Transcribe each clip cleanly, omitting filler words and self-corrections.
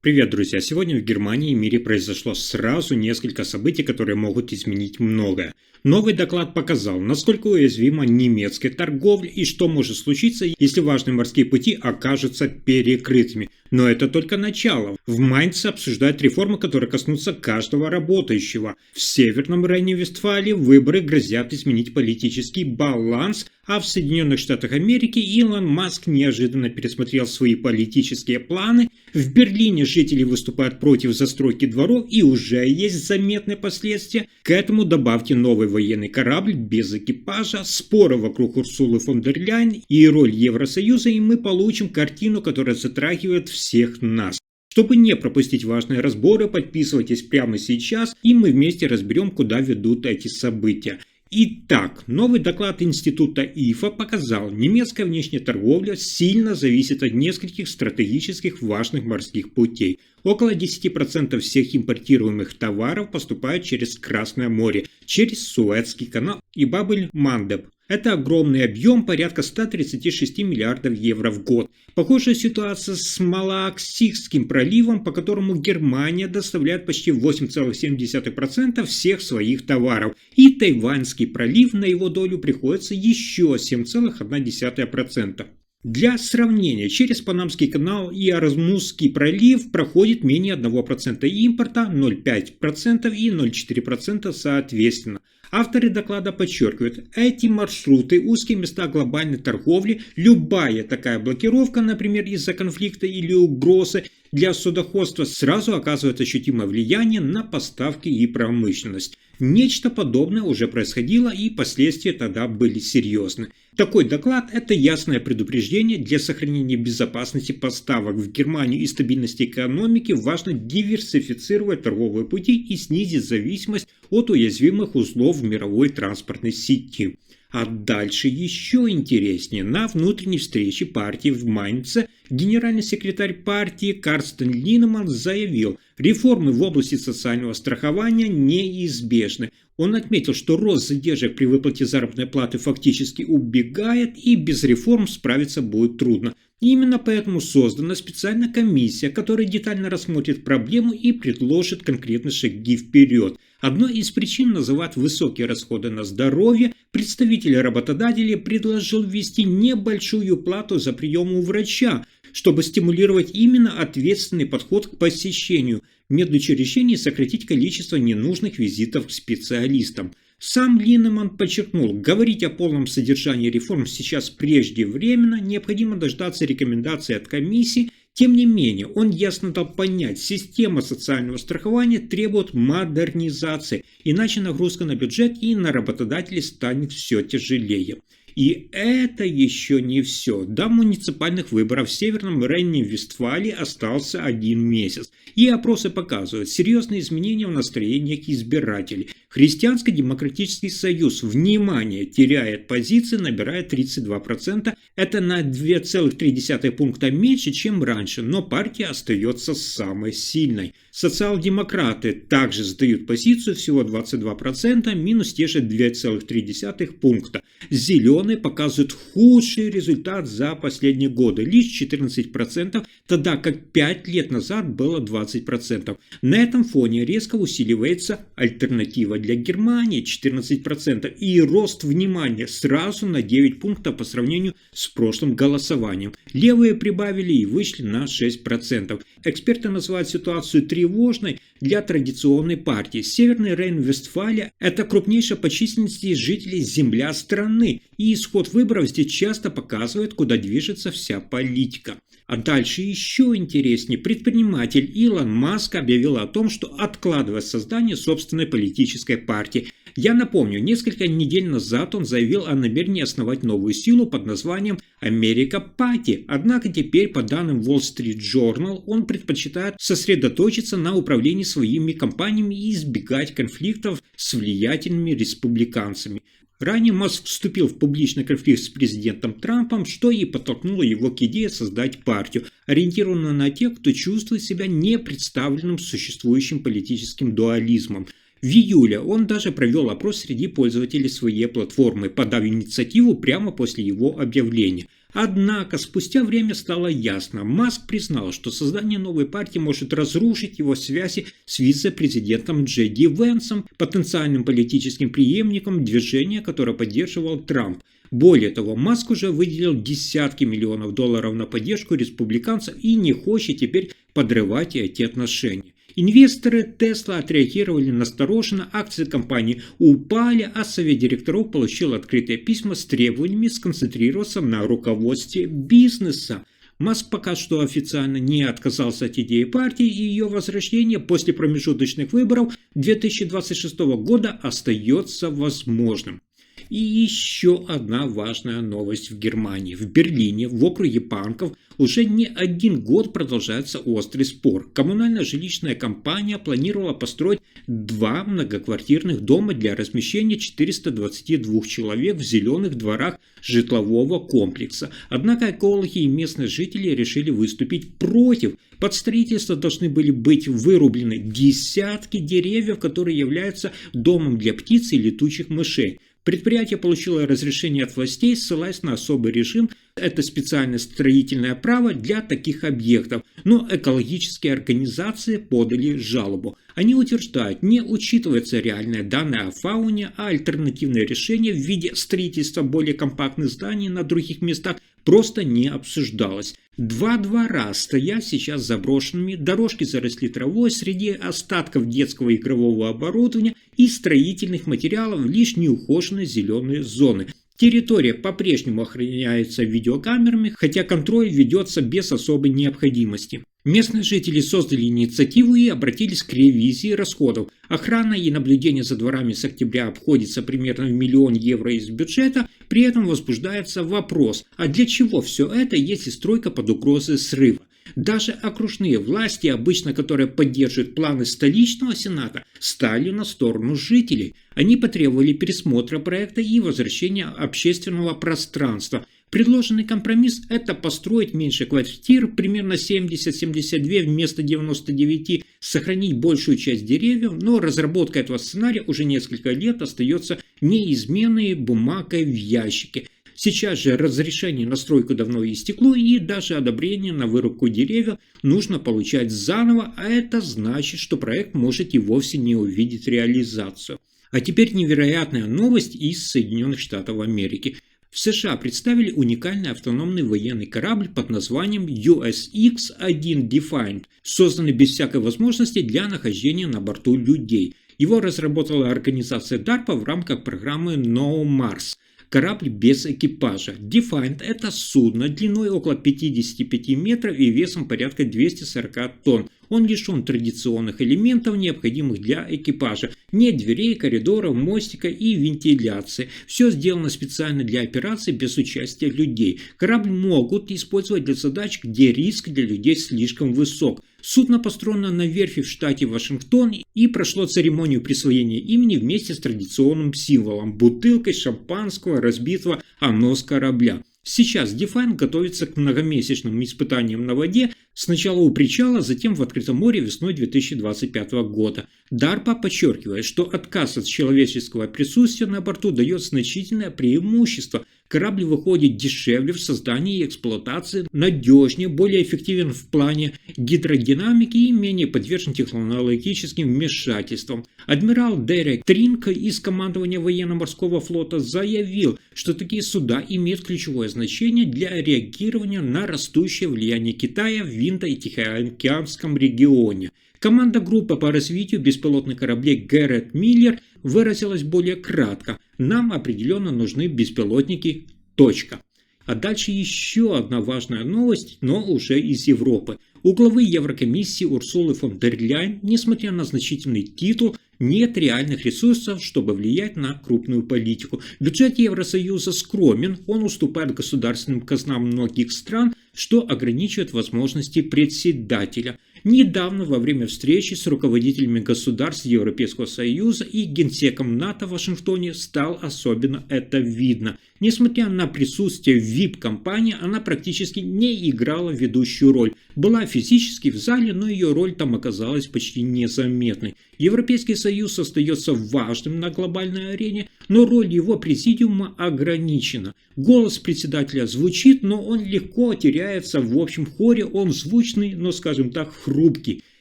Привет, друзья! Сегодня в Германии и мире произошло сразу несколько событий, которые могут изменить многое. Новый доклад показал, насколько уязвима немецкая торговля и что может случиться, если важные морские пути окажутся перекрытыми. Но это только начало. В Майнце обсуждают реформы, которые коснутся каждого работающего. В Северном Рейне-Вестфалии выборы грозят изменить политический баланс, а в Соединенных Штатах Америки Илон Маск неожиданно пересмотрел свои политические планы. В Берлине жители выступают против застройки дворов и уже есть заметные последствия. К этому добавьте новый военный корабль без экипажа, споры вокруг Урсулы фон дер Ляйен и роль Евросоюза, и мы получим картину, которая затрагивает всех нас. Чтобы не пропустить важные разборы, подписывайтесь прямо сейчас, и мы вместе разберем, куда ведут эти события. Итак, новый доклад Института ИФА показал, немецкая внешняя торговля сильно зависит от нескольких стратегических важных морских путей. Около 10% всех импортируемых товаров поступают через Красное море, через Суэцкий канал и Бабель-Мандеб. Это огромный объем, порядка 136 миллиардов евро в год. Похожая ситуация с Малаккским проливом, по которому Германия доставляет почти 8,7% всех своих товаров. И Тайваньский пролив, на его долю приходится еще 7,1%. Для сравнения, через Панамский канал и Ормузский пролив проходит менее 1% импорта, 0,5% и 0,4% соответственно. Авторы доклада подчеркивают, эти маршруты, узкие места глобальной торговли, любая такая блокировка, например, из-за конфликта или угрозы для судоходства, сразу оказывает ощутимое влияние на поставки и промышленность. Нечто подобное уже происходило, и последствия тогда были серьезны. Такой доклад – это ясное предупреждение: для сохранения безопасности поставок в Германию и стабильности экономики важно диверсифицировать торговые пути и снизить зависимость от уязвимых узлов в мировой транспортной сети. А дальше еще интереснее. На внутренней встрече партии в Майнце генеральный секретарь партии Карстен Линнеман заявил, реформы в области социального страхования неизбежны. Он отметил, что рост задержек при выплате заработной платы фактически убегает, и без реформ справиться будет трудно. Именно поэтому создана специальная комиссия, которая детально рассмотрит проблему и предложит конкретные шаги вперед. Одной из причин называют высокие расходы на здоровье. Представитель работодателей предложил ввести небольшую плату за прием у врача, чтобы стимулировать именно ответственный подход к посещению медучреждений и сократить количество ненужных визитов к специалистам. Сам Линнеман подчеркнул, говорить о полном содержании реформ сейчас преждевременно, необходимо дождаться рекомендаций от комиссии. Тем не менее, он ясно дал понять, система социального страхования требует модернизации, иначе нагрузка на бюджет и на работодателей станет все тяжелее. И это еще не все. До муниципальных выборов в Северном Рейне-Вестфалии остался 1 месяц. И опросы показывают серьезные изменения в настроениях избирателей. Христианско-демократический союз, внимание, теряет позиции, набирает 32%. Это на 2,3 пункта меньше, чем раньше, но партия остается самой сильной. Социал-демократы также сдают позицию, всего 22%, минус те же 2,3 пункта. Зеленые показывают худший результат за последние годы, лишь 14%, тогда как 5 лет назад было 20%. На этом фоне резко усиливается альтернатива для Германии 14% и рост внимания сразу на 9 пунктов по сравнению с прошлым голосованием. Левые прибавили и вышли на 6%. Эксперты называют ситуацию тревожной для традиционной партии. Северный Рейн-Вестфалия – это крупнейшая по численности жителей земля страны, и исход выборов здесь часто показывает, куда движется вся политика. А дальше еще интереснее. Предприниматель Илон Маск объявил о том, что откладывает создание собственной политической партии. Я напомню, несколько недель назад он заявил о намерении основать новую силу под названием Америка Пати. Однако теперь, по данным Wall Street Journal, он предпочитает сосредоточиться на управлении своими компаниями и избегать конфликтов с влиятельными республиканцами. Ранее Маск вступил в публичный конфликт с президентом Трампом, что и подтолкнуло его к идее создать партию, ориентированную на тех, кто чувствует себя непредставленным существующим политическим дуализмом. В июле он даже провел опрос среди пользователей своей платформы, подав инициативу прямо после его объявления. Однако спустя время стало ясно, Маск признал, что создание новой партии может разрушить его связи с вице-президентом Джей Ди Венсом, потенциальным политическим преемником движения, которое поддерживал Трамп. Более того, Маск уже выделил десятки миллионов долларов на поддержку республиканцев и не хочет теперь подрывать эти отношения. Инвесторы Tesla отреагировали настороженно, акции компании упали, а совет директоров получил открытые письма с требованиями сконцентрироваться на руководстве бизнеса. Маск пока что официально не отказался от идеи партии, и ее возрождение после промежуточных выборов 2026 года остается возможным. И еще одна важная новость в Германии. В Берлине, в округе Панков, уже не один год продолжается острый спор. Коммунальная жилищная компания планировала построить 2 многоквартирных дома для размещения 422 человек в зеленых дворах житлового комплекса. Однако экологи и местные жители решили выступить против. Под строительство должны были быть вырублены десятки деревьев, которые являются домом для птиц и летучих мышей. Предприятие получило разрешение от властей, ссылаясь на особый режим. Это специальное строительное право для таких объектов. Но экологические организации подали жалобу. Они утверждают, не учитываются реальные данные о фауне, а альтернативное решение в виде строительства более компактных зданий на других местах просто не обсуждалось. 2 двора стоят сейчас заброшенными, дорожки заросли травой, среди остатков детского игрового оборудования и строительных материалов лишь неухоженные зеленые зоны. Территория по-прежнему охраняется видеокамерами, хотя контроль ведется без особой необходимости. Местные жители создали инициативу и обратились к ревизии расходов. Охрана и наблюдение за дворами с октября обходится примерно в 1 миллион евро из бюджета, при этом возбуждается вопрос, а для чего все это, если стройка под угрозой срыва? Даже окружные власти, обычно которые поддерживают планы столичного сената, стали на сторону жителей. Они потребовали пересмотра проекта и возвращения общественного пространства. Предложенный компромисс – это построить меньше квартир, примерно 70-72 вместо 99, сохранить большую часть деревьев, но разработка этого сценария уже несколько лет остается неизменной бумагой в ящике. Сейчас же разрешение на стройку давно истекло, и даже одобрение на вырубку деревьев нужно получать заново, а это значит, что проект может и вовсе не увидеть реализацию. А теперь невероятная новость из Соединенных Штатов Америки. В США представили уникальный автономный военный корабль под названием USX-1 Defiant, созданный без всякой возможности для нахождения на борту людей. Его разработала организация DARPA в рамках программы No Mars. Корабль без экипажа. Defiant – это судно длиной около 55 метров и весом порядка 240 тонн. Он лишен традиционных элементов, необходимых для экипажа. Нет дверей, коридоров, мостика и вентиляции. Все сделано специально для операций без участия людей. Корабль могут использовать для задач, где риск для людей слишком высок. Судно построено на верфи в штате Вашингтон и прошло церемонию присвоения имени вместе с традиционным символом – бутылкой шампанского, разбитого о нос корабля. Сейчас Defiant готовится к многомесячным испытаниям на воде, сначала у причала, затем в открытом море весной 2025 года. DARPA подчеркивает, что отказ от человеческого присутствия на борту дает значительное преимущество. Корабль выходит дешевле в создании и эксплуатации, надежнее, более эффективен в плане гидродинамики и менее подвержен технологическим вмешательствам. Адмирал Дерек Тринк из командования военно-морского флота заявил, что такие суда имеют ключевое значение для реагирования на растущее влияние Китая в Индо- и Тихоокеанском регионе. Команда группы по развитию беспилотных кораблей Гаррет Миллер выразилась более кратко. Нам определенно нужны беспилотники. Точка. А дальше еще одна важная новость, но уже из Европы. У главы Еврокомиссии Урсулы фон дер Ляйен, несмотря на значительный титул, нет реальных ресурсов, чтобы влиять на крупную политику. Бюджет Евросоюза скромен, он уступает государственным казнам многих стран, что ограничивает возможности председателя. Недавно во время встречи с руководителями государств Европейского Союза и генсеком НАТО в Вашингтоне стало особенно это видно. Несмотря на присутствие в VIP-компании, она практически не играла ведущую роль. Была физически в зале, но ее роль там оказалась почти незаметной. Европейский Союз остается важным на глобальной арене, но роль его президиума ограничена. Голос председателя звучит, но он легко теряется в общем хоре, он звучный, но, скажем так, хрупкий.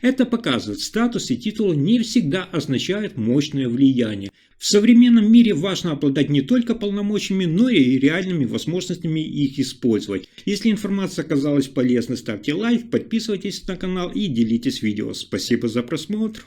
Это показывает, статус и титул не всегда означают мощное влияние. В современном мире важно обладать не только полномочиями, но и реальными возможностями их использовать. Если информация оказалась полезной, ставьте лайк, подписывайтесь на канал и делитесь видео. Спасибо за просмотр.